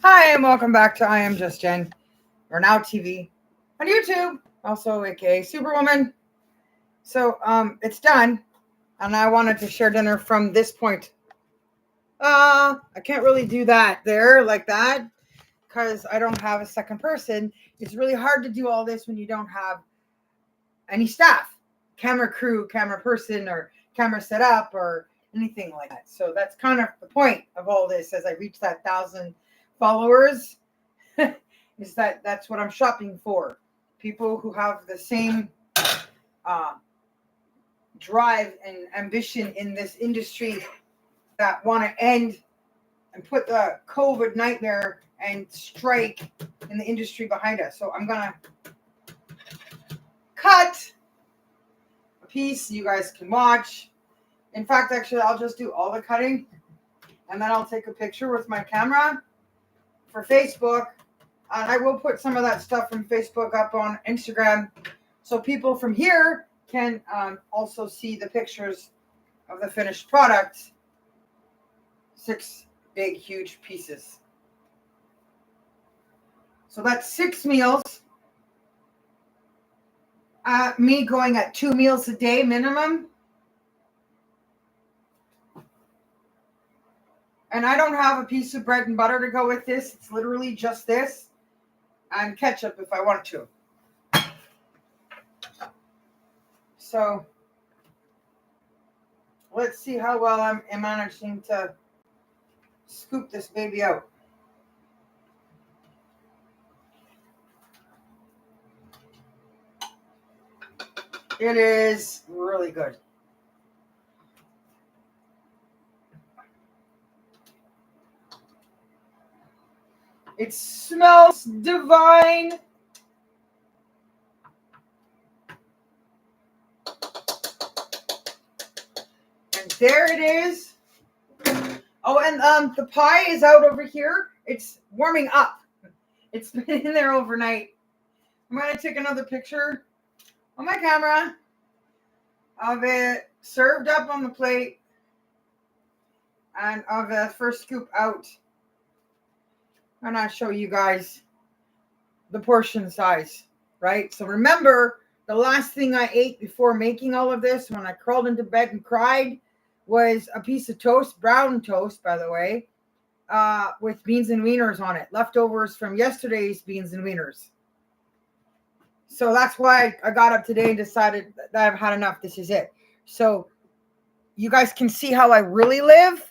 Hi, and welcome back to I Am Just Jen, or Now TV, on YouTube, also aka Superwoman. So, it's done, and I wanted to share dinner from this point. I can't really do that there like that, because I don't have a second person. It's really hard to do all this when you don't have any staff, camera crew, camera person, or camera set up, or anything like that. So that's kind of the point of all this as I reach that 1,000 followers. Is that's what I'm shopping for. People who have the same drive and ambition in this industry that want to end and put the COVID nightmare and strike in the industry behind us. So I'm gonna cut a piece you guys can watch. In fact, actually, I'll just do all the cutting, and then I'll take a picture with my camera for Facebook. And I will put some of that stuff from Facebook up on Instagram, so people from here can also see the pictures of the finished product. 6 big, huge pieces. So that's 6 meals. Me going at 2 meals a day minimum. And I don't have a piece of bread and butter to go with this. It's literally just this and ketchup if I want to. So let's see how well I'm managing to scoop this baby out. It is really good. It smells divine. And there it is. Oh, and the pie is out over here. It's warming up. It's been in there overnight. I'm going to take another picture on my camera of it served up on the plate and of the first scoop out. And I'll show you guys the portion size, right? So remember, the last thing I ate before making all of this, when I crawled into bed and cried, was a piece of toast, brown toast, by the way, with beans and wieners on it. Leftovers from yesterday's beans and wieners. So that's why I got up today and decided that I've had enough. This is it. So you guys can see how I really live.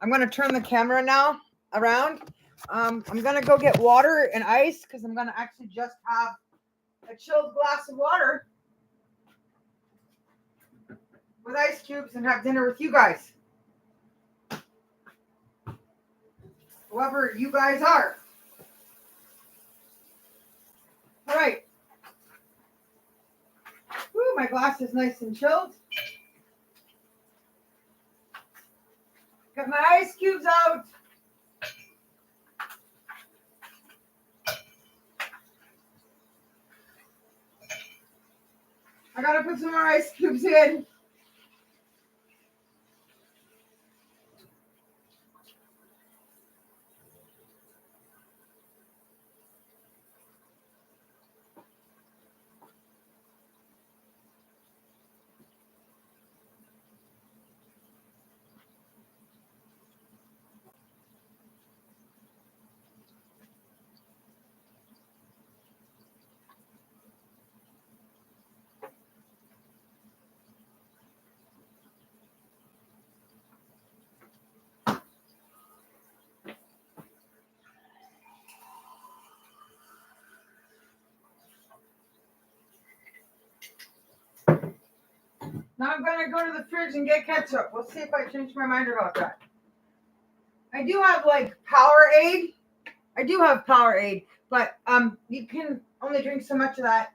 I'm going to turn the camera now around. I'm going to go get water and ice because I'm going to actually just have a chilled glass of water with ice cubes and have dinner with you guys. Whoever you guys are. All right. Ooh, my glass is nice and chilled. Got my ice cubes out. I gotta put some more ice cubes in. Now I'm going to go to the fridge and get ketchup. We'll see if I change my mind about that. I do have like Powerade. I do have Powerade, but you can only drink so much of that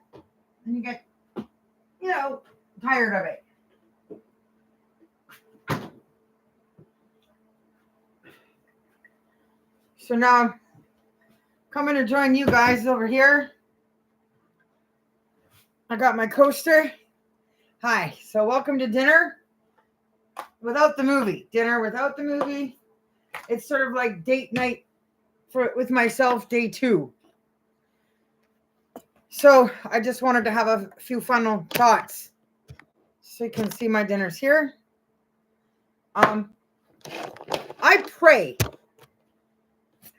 and you get, tired of it. So now I'm coming to join you guys over here. I got my coaster. Hi, so welcome to dinner without the movie. Dinner without the movie. It's sort of like date night with myself day 2. So I just wanted to have a few final thoughts. So you can see my dinners here. I pray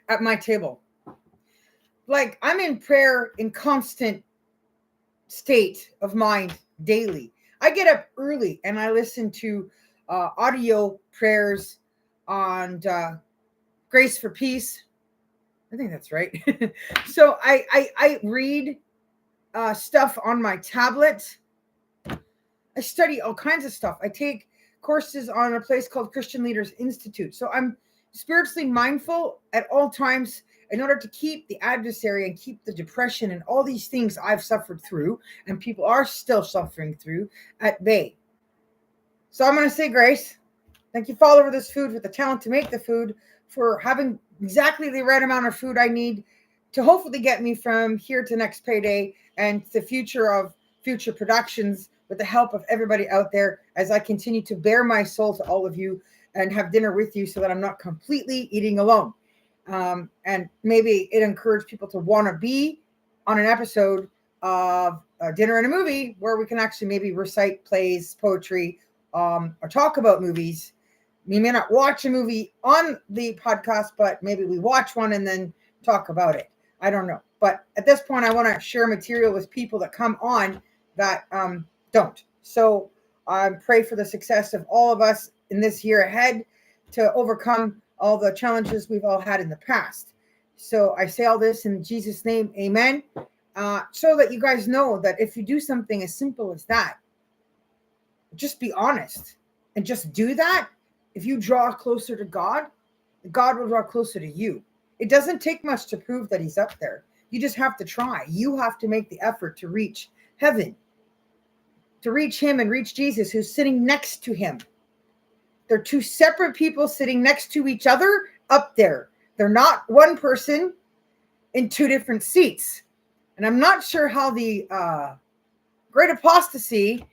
at my table. Like, I'm in prayer in constant state of mind daily. I get up early and I listen to audio prayers on Grace for Peace. I think that's right. So I read stuff on my tablet. I study all kinds of stuff. I take courses on a place called Christian Leaders Institute. So I'm spiritually mindful at all times in order to keep the adversary and keep the depression and all these things I've suffered through and people are still suffering through at bay. So I'm going to say grace. Thank you, Father, for this food, with the talent to make the food, for having exactly the right amount of food I need to hopefully get me from here to next payday and the future of future productions, with the help of everybody out there, as I continue to bare my soul to all of you and have dinner with you so that I'm not completely eating alone. And maybe it encouraged people to want to be on an episode of Dinner and a Movie where we can actually maybe recite plays, poetry, or talk about movies. We may not watch a movie on the podcast, but maybe we watch one and then talk about it. I don't know. But at this point, I want to share material with people that come on that don't. So I pray for the success of all of us in this year ahead to overcome all the challenges we've all had in the past. So I say all this in Jesus' name, amen. So that you guys know that if you do something as simple as that, just be honest and just do that. If you draw closer to God, God will draw closer to you. It doesn't take much to prove that he's up there. You just have to try. You have to make the effort to reach heaven, to reach him and reach Jesus, who's sitting next to him. They're two separate people sitting next to each other up there. They're not one person in two different seats. And I'm not sure how the great apostasy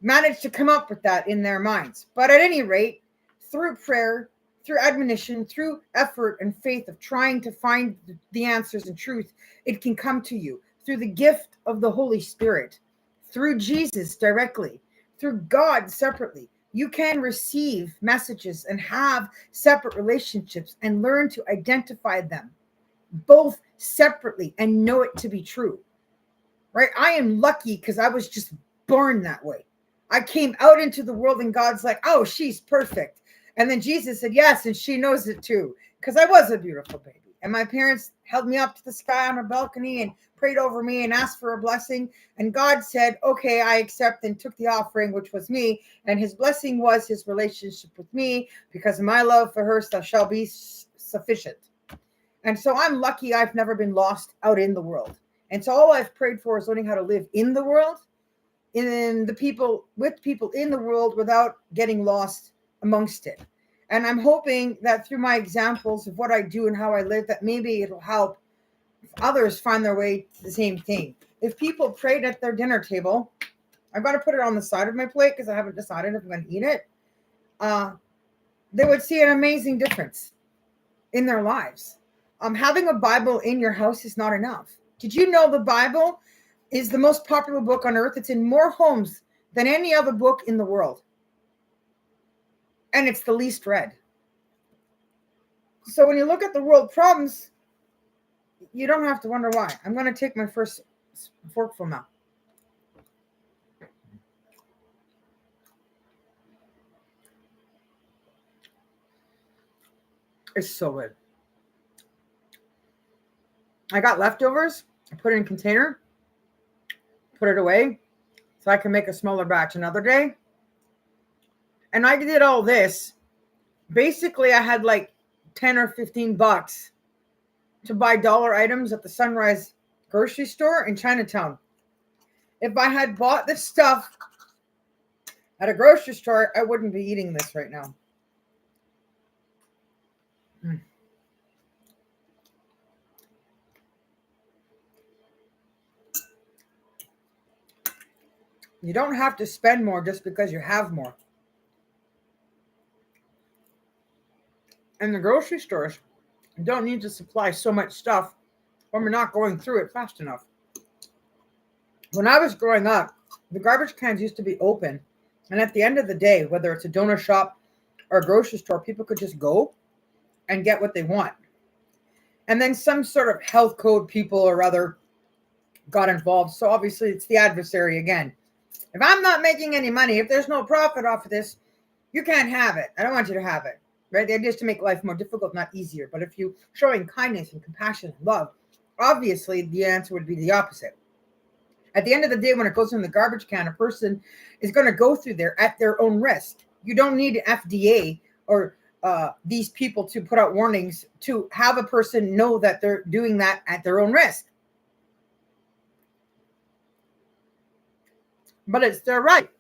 managed to come up with that in their minds. But at any rate, through prayer, through admonition, through effort and faith of trying to find the answers and truth, it can come to you through the gift of the Holy Spirit, through Jesus directly, through God separately. You can receive messages and have separate relationships and learn to identify them both separately and know it to be true, right? I am lucky because I was just born that way. I came out into the world and God's like, oh, she's perfect. And then Jesus said, yes, and she knows it too, because I was a beautiful baby. And my parents held me up to the sky on a balcony and prayed over me and asked for a blessing. And God said, okay, I accept, and took the offering, which was me. And his blessing was his relationship with me, because my love for her shall be sufficient. And so I'm lucky I've never been lost out in the world. And so all I've prayed for is learning how to live in the world, in the people, with people in the world, without getting lost amongst it. And I'm hoping that through my examples of what I do and how I live, that maybe it'll help others find their way to the same thing. If people prayed at their dinner table, I've got to put it on the side of my plate because I haven't decided if I'm going to eat it. They would see an amazing difference in their lives. Having a Bible in your house is not enough. Did you know the Bible is the most popular book on earth? It's in more homes than any other book in the world. And it's the least read. So when you look at the world problems, you don't have to wonder why. I'm going to take my first forkful now. It's so good. I got leftovers. I put it in a container, put it away so I can make a smaller batch another day. And I did all this. Basically, I had like 10 or 15 bucks to buy dollar items at the Sunrise grocery store in Chinatown. If I had bought this stuff at a grocery store, I wouldn't be eating this right now. You don't have to spend more just because you have more. In the grocery stores, You don't need to supply so much stuff when we're not going through it fast enough. When I was growing up, the garbage cans used to be open. And at the end of the day, whether it's a donor shop or a grocery store, people could just go and get what they want. And then some sort of health code people or other got involved. So obviously it's the adversary again. If I'm not making any money, if there's no profit off of this, you can't have it. I don't want you to have it. Right? The idea is to make life more difficult, not easier. But if you showing kindness and compassion and love, obviously the answer would be the opposite. At the end of the day, when it goes in the garbage can, a person is going to go through there at their own risk. You don't need FDA or these people to put out warnings to have a person know that they're doing that at their own risk. But it's their right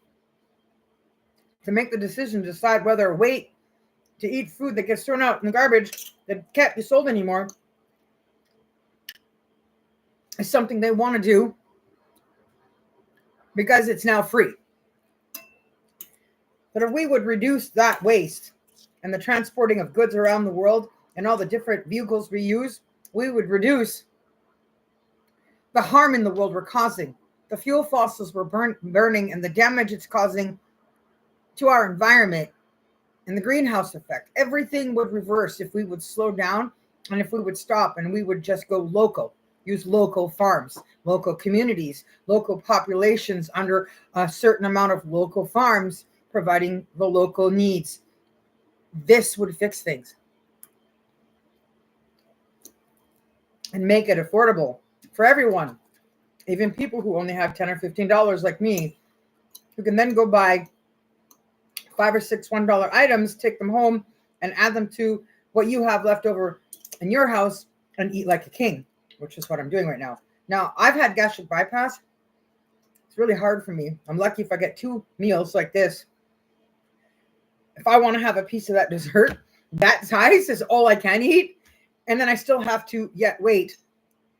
to make the decision to decide whether to wait to eat food that gets thrown out in the garbage that can't be sold anymore is something they want to do because it's now free. But if we would reduce that waste and the transporting of goods around the world and all the different vehicles we use, we would reduce the harm in the world we're causing, the fuel fossils we're burning and the damage it's causing to our environment and the greenhouse effect. Everything would reverse if we would slow down and if we would stop and we would just go local. Use local farms, local communities, local populations under a certain amount of local farms, providing the local needs. This would fix things and make it affordable for everyone, even people who only have $10 or $15 like me, who can then go buy 5 or 6 $1 items, take them home and add them to what you have left over in your house and eat like a king, which is what I'm doing right now. Now, I've had gastric bypass. It's really hard for me. I'm lucky if I get 2 meals like this. If I want to have a piece of that dessert, that size is all I can eat. And then I still have to yet wait.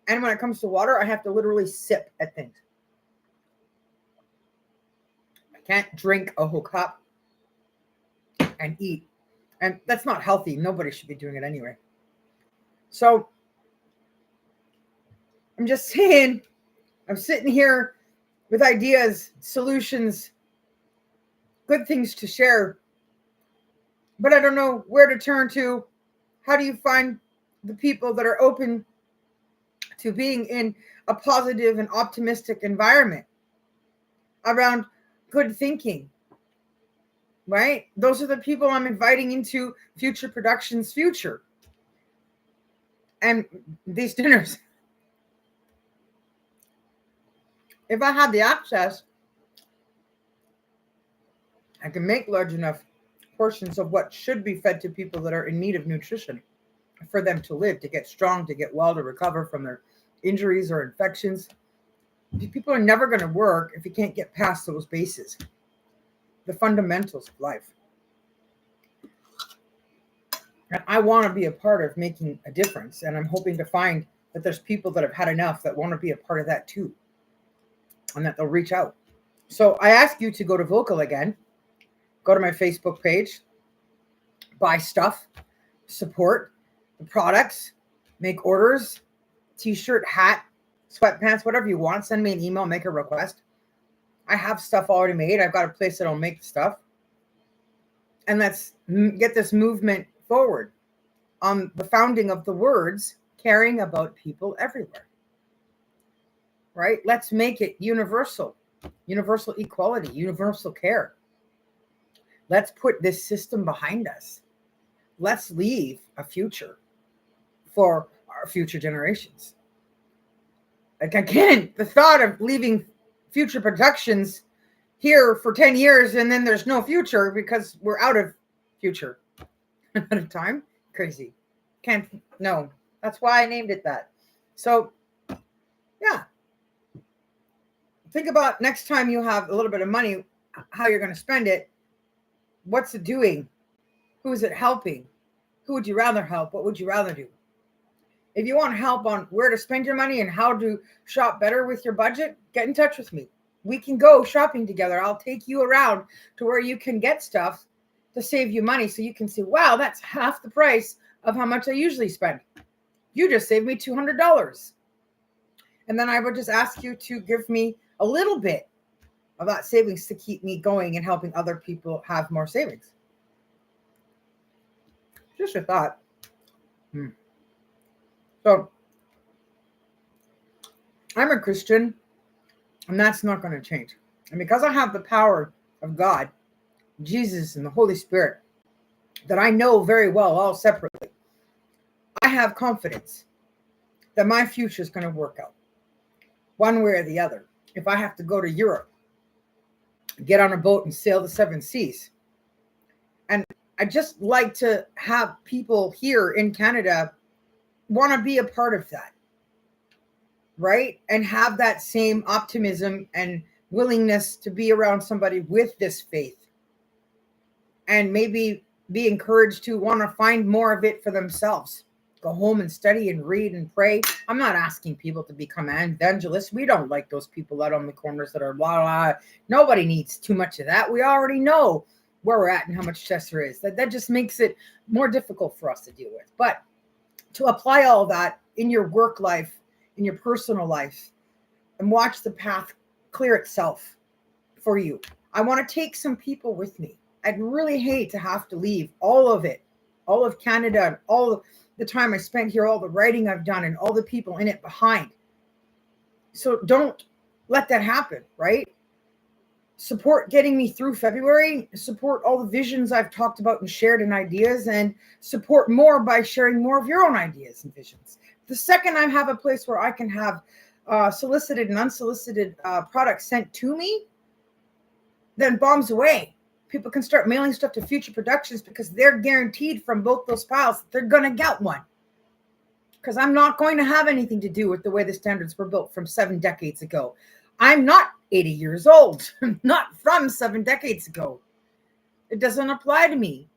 And when it comes to water, I have to literally sip at things. I can't drink a whole cup and eat. And that's not healthy. Nobody should be doing it anyway. So I'm just saying, I'm sitting here with ideas, solutions, good things to share, but I don't know where to turn to. How do you find the people that are open to being in a positive and optimistic environment around good thinking, right? Those are the people I'm inviting into Future Productions Future and these dinners. If I have the access, I can make large enough portions of what should be fed to people that are in need of nutrition for them to live, to get strong, to get well, to recover from their injuries or infections. People are never going to work if you can't get past those bases, the fundamentals of life. And I want to be a part of making a difference. And I'm hoping to find that there's people that have had enough that want to be a part of that too, and that they'll reach out. So I ask you to go to Vocal again, go to my Facebook page, buy stuff, support the products, make orders, t-shirt, hat, sweatpants, whatever you want. Send me an email, make a request. I have stuff already made. I've got a place that'll make the stuff. And let's get this movement forward on the founding of the words, caring about people everywhere. Right? Let's make it universal, universal equality, universal care. Let's put this system behind us. Let's leave a future for our future generations. Like, again, the thought of leaving Future Productions here for 10 years and then there's no future because we're out of future at a time. Crazy. No. That's why I named it that. So, yeah. Think about next time you have a little bit of money, how you're going to spend it. What's it doing? Who is it helping? Who would you rather help? What would you rather do? If you want help on where to spend your money and how to shop better with your budget, get in touch with me. We can go shopping together. I'll take you around to where you can get stuff to save you money so you can say, wow, that's half the price of how much I usually spend. You just saved me $200. And then I would just ask you to give me a little bit of that savings to keep me going and helping other people have more savings. Just a thought. So I'm a Christian, and that's not going to change. And because I have the power of God, Jesus, and the Holy Spirit that I know very well all separately, I have confidence that my future is going to work out one way or the other. If I have to go to Europe, get on a boat and sail the 7 seas. And I just like to have people here in Canada want to be a part of that, right? And have that same optimism and willingness to be around somebody with this faith, and maybe be encouraged to want to find more of it for themselves. Go home and study and read and pray. I'm not asking people to become evangelists. We don't like those people out on the corners that are blah, blah. Nobody needs too much of that. We already know where we're at and how much stress there is. That just makes it more difficult for us to deal with. But to apply all that in your work life, in your personal life, and watch the path clear itself for you. I want to take some people with me. I'd really hate to have to leave all of it, all of Canada, and all the time I spent here, all the writing I've done, and all the people in it behind. So don't let that happen, right? Support getting me through February, support all the visions I've talked about and shared and ideas, and support more by sharing more of your own ideas and visions. The second I have a place where I can have solicited and unsolicited products sent to me, then bombs away. People can start mailing stuff to future productions because they're guaranteed from both those files that they're going to get one. Because I'm not going to have anything to do with the way the standards were built from 7 decades ago. I'm not 80 years old. I'm not from 7 decades ago. It doesn't apply to me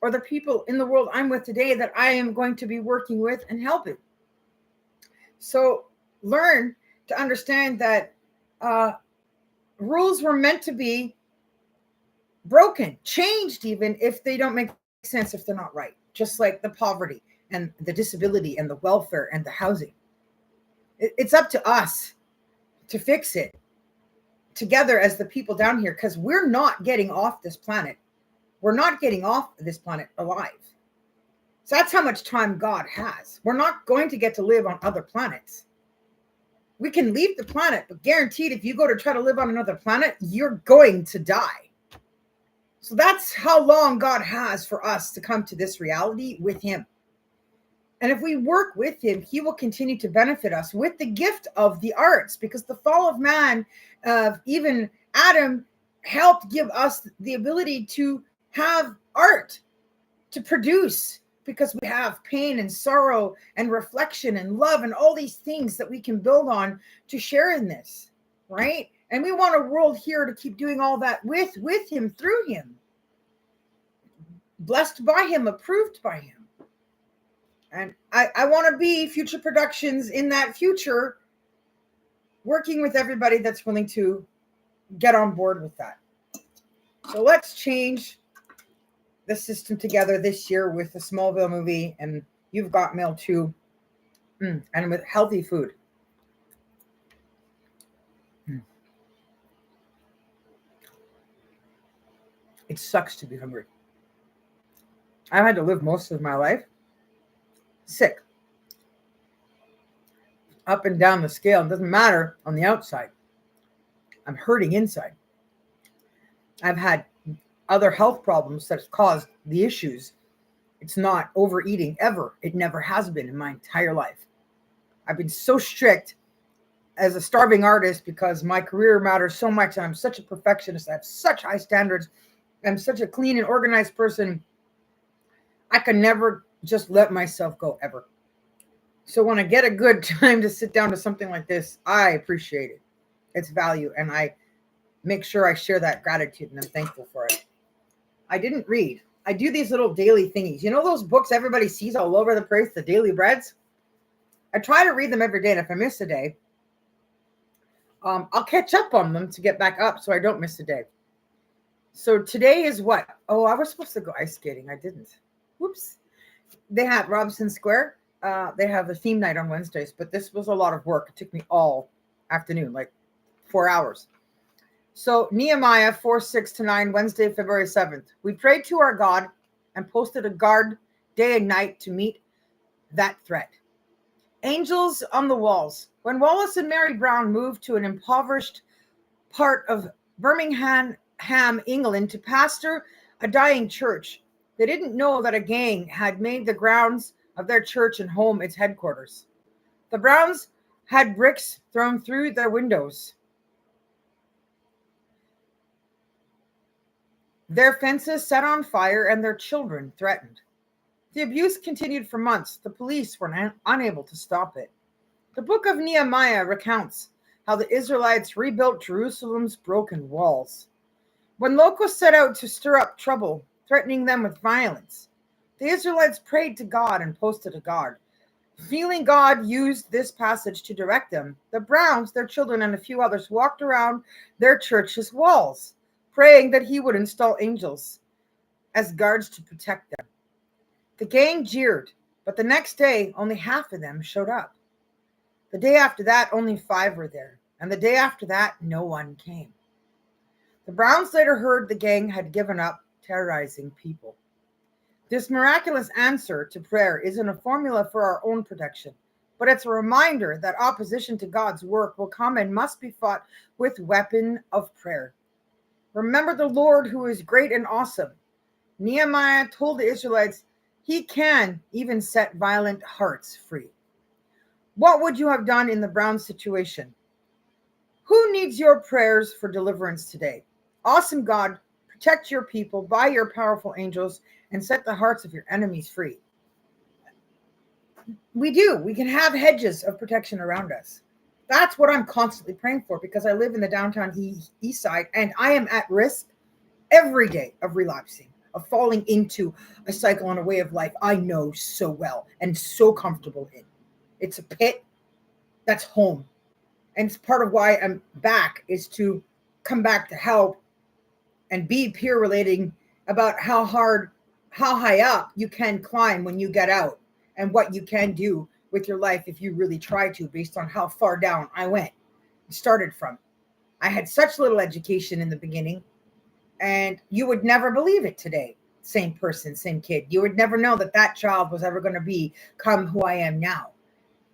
or the people in the world I'm with today that I am going to be working with and helping. So learn to understand that rules were meant to be broken, changed, even if they don't make sense, if they're not right. Just like the poverty and the disability and the welfare and the housing. It's up to us to fix it together as the people down here, because we're not getting off this planet. We're not getting off this planet alive. So that's how much time God has. We're not going to get to live on other planets. We can leave the planet, but guaranteed if you go to try to live on another planet, you're going to die. So that's how long God has for us to come to this reality with him. And if we work with him, he will continue to benefit us with the gift of the arts, because the fall of man, of even Adam, helped give us the ability to have art, to produce, because we have pain and sorrow and reflection and love and all these things that we can build on to share in this, right? And we want a world here to keep doing all that with him, through him, blessed by him, approved by him. And I want to be future productions in that future, working with everybody that's willing to get on board with that. So let's change the system together this year with the Smallville movie and You've Got Mail Too, and with healthy food. It sucks to be hungry. I've had to live most of my life sick, up and down the scale. It doesn't matter on the outside. I'm hurting inside. I've had other health problems that have caused the issues. It's not overeating ever. It never has been in my entire life. I've been so strict as a starving artist because my career matters so much. I'm such a perfectionist. I have such high standards. I'm such a clean and organized person. I can never just let myself go ever. So when I get a good time to sit down to something like this, I appreciate it. Its value. And I make sure I share that gratitude, and I'm thankful for it. I didn't read. I do these little daily thingies. You know those books everybody sees all over the place, the daily breads? I try to read them every day, and if I miss a day, I'll catch up on them to get back up so I don't miss a day. So today is what? Oh, I was supposed to go ice skating. I didn't. Whoops. they had Robinson Square. They have a theme night on Wednesdays, but this was a lot of work. It took me all afternoon, like 4 hours. So Nehemiah 4:6-9, Wednesday, February 7th. We prayed to our God and posted a guard day and night to meet that threat. Angels on the walls. When Wallace and Mary Brown moved to an impoverished part of Birmingham, England, to pastor a dying church, they didn't know that a gang had made the grounds of their church and home its headquarters. The Browns had bricks thrown through their windows, their fences set on fire, and their children threatened. The abuse continued for months. The police were unable to stop it. The book of Nehemiah recounts how the Israelites rebuilt Jerusalem's broken walls. When locusts set out to stir up trouble, threatening them with violence, the Israelites prayed to God and posted a guard. Feeling God used this passage to direct them, the Browns, their children, and a few others walked around their church's walls, praying that he would install angels as guards to protect them. The gang jeered, but the next day, only half of them showed up. The day after that, only 5 were there, and the day after that, no one came. The Browns later heard the gang had given up terrorizing people. This miraculous answer to prayer isn't a formula for our own protection, but it's a reminder that opposition to God's work will come and must be fought with weapon of prayer. Remember the Lord who is great and awesome. Nehemiah told the Israelites he can even set violent hearts free. What would you have done in the Brown situation? Who needs your prayers for deliverance today? Awesome God, protect your people by your powerful angels and set the hearts of your enemies free. We do. We can have hedges of protection around us. That's what I'm constantly praying for because I live in the downtown east side and I am at risk every day of relapsing, of falling into a cycle and a way of life I know so well and so comfortable in. It's a pit. That's home. And it's part of why I'm back is to come back to help and be peer relating about how high up you can climb when you get out and what you can do with your life if you really try to, based on how far down I started from. I had such little education in the beginning, and you would never believe it today. Same person, same kid. You would never know that that child was ever going to become who I am now.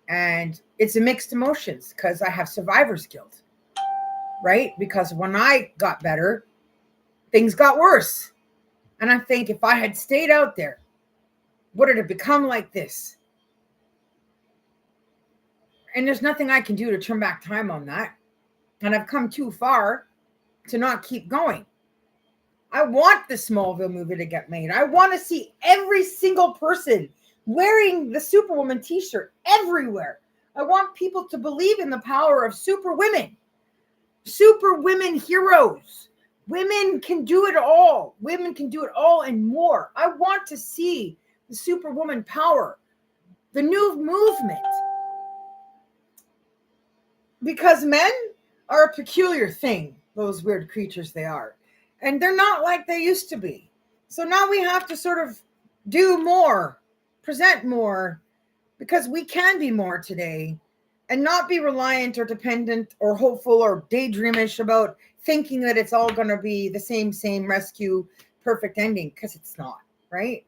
And it's a mixed emotions because I have survivor's guilt, right? Because when I got better, things got worse. And I think if I had stayed out there, would it have become like this? And there's nothing I can do to turn back time on that. And I've come too far to not keep going. I want the Smallville movie to get made. I want to see every single person wearing the Superwoman t-shirt everywhere. I want people to believe in the power of superwomen, superwomen heroes. Women can do it all. Women can do it all and more. I want to see the superwoman power, the new movement. Because men are a peculiar thing, those weird creatures they are. And they're not like they used to be. So now we have to sort of do more, present more, because we can be more today and not be reliant or dependent or hopeful or daydreamish about thinking that it's all going to be the same rescue, perfect ending, because it's not, right?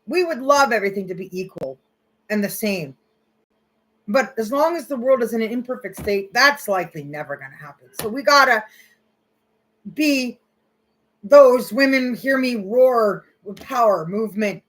We would love everything to be equal and the same. But as long as the world is in an imperfect state, that's likely never going to happen. So we got to be those women hear me roar with power movement.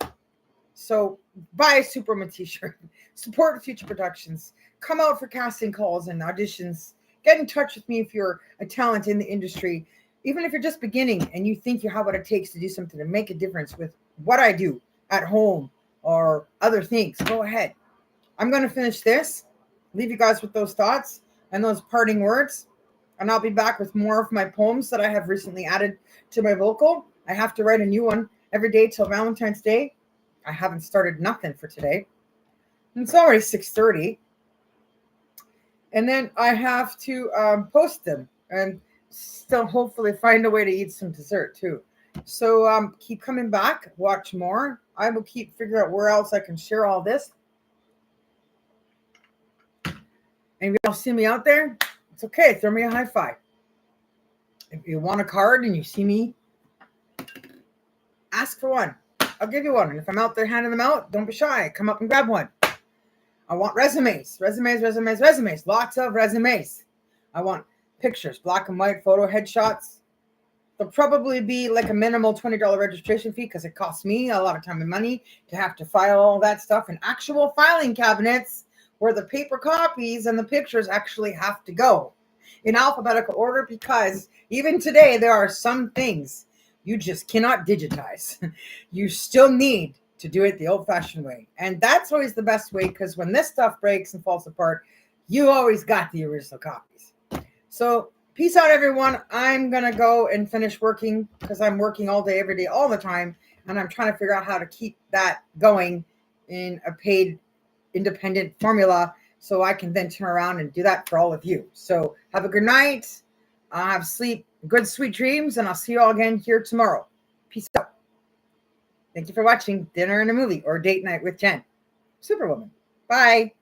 So buy a Superwoman t-shirt, support future productions, come out for casting calls and auditions, get in touch with me if you're a talent in the industry, even if you're just beginning and you think you have what it takes to do something to make a difference with what I do at home or other things, go ahead. I'm going to finish this, leave you guys with those thoughts and those parting words. And I'll be back with more of my poems that I have recently added to my vocal. I have to write a new one every day till Valentine's Day. I haven't started nothing for today. And it's already 6:30. And then I have to post them and still hopefully find a way to eat some dessert too. So keep coming back, watch more. I will keep figuring out where else I can share all this. And if you all see me out there, it's okay. Throw me a high five. If you want a card and you see me, ask for one. I'll give you one. And if I'm out there handing them out, don't be shy. Come up and grab one. I want resumes. Lots of resumes. I want pictures, black and white photo headshots. There'll probably be like a minimal $20 registration fee because it costs me a lot of time and money to have to file all that stuff in actual filing cabinets where the paper copies and the pictures actually have to go in alphabetical order, because even today there are some things you just cannot digitize. You still need to do it the old-fashioned way. And that's always the best way, because when this stuff breaks and falls apart, you always got the original copies. So peace out, everyone. I'm going to go and finish working because I'm working all day, every day, all the time. And I'm trying to figure out how to keep that going in a paid independent formula so I can then turn around and do that for all of you. So have a good night. Have sleep, good sweet dreams, and I'll see you all again here tomorrow. Peace out. Thank you for watching Dinner and a Movie or Date Night with Jen. Superwoman. Bye.